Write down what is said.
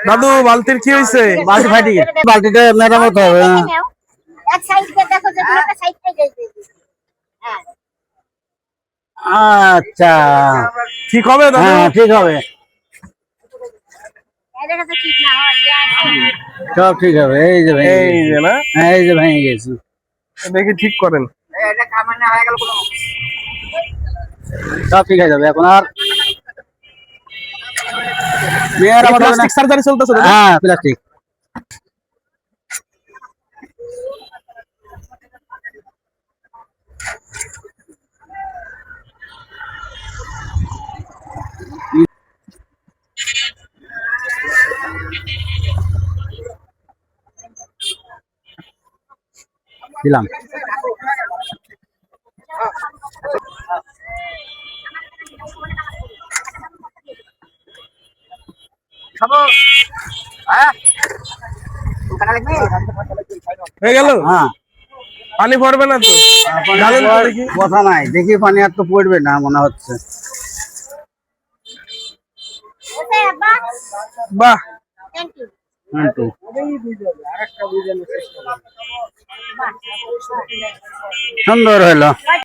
দাদু বালতির কি হয়েছে? বালতি ফাটি গেছে, বালতিটা মেরামত হবে। এক সাইড দিয়ে দেখো যে দুটো সাইড থেকে গেছে। হ্যাঁ আচ্ছা ঠিক হবে দাদু? হ্যাঁ ঠিক হবে, এটা তো ঠিক না হয় সব ঠিক হবে। এই যে ভেঙে এই গেছে। যে না, হ্যাঁ এই যে ভেঙে গেছে, দেখি ঠিক করেন। সব ঠিক হয়ে যাবে এখন। আর মেরামত হবে না। প্লাস্টিক সার্জারি চলতেছে দাদু? হ্যাঁ প্লাস্টিক। দিলাম। হয়ে গেল? হ্যাঁ পানি পড়বে না তো? ঢালেন তো দেখি। কথা নাই, দেখি পানি আর তো পড়বে না মনে হচ্ছে। ওকে আব্বা বাহ, থ্যাংক ইউ কিন্তু সুন্দর হলো।